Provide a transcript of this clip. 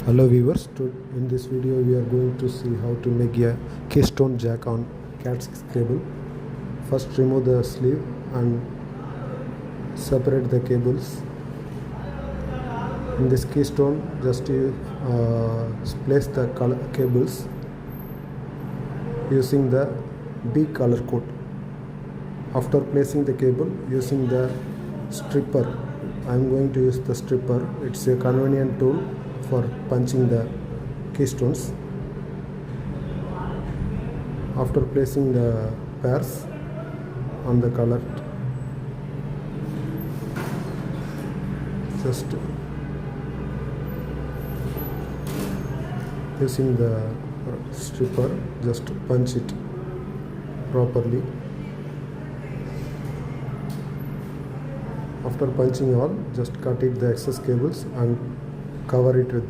Hello viewers, in this video we are going to see how to make a keystone jack on CAT6 cable. First remove the sleeve and separate the cables. In this keystone just place the cables using the B color code. After placing the cable using the stripper, I am going to use the stripper. It's a convenient tool for punching the keystones. After placing the pairs on the color, just using the stripper, just punch it properly. After punching all, just cut it the excess cables and cover it with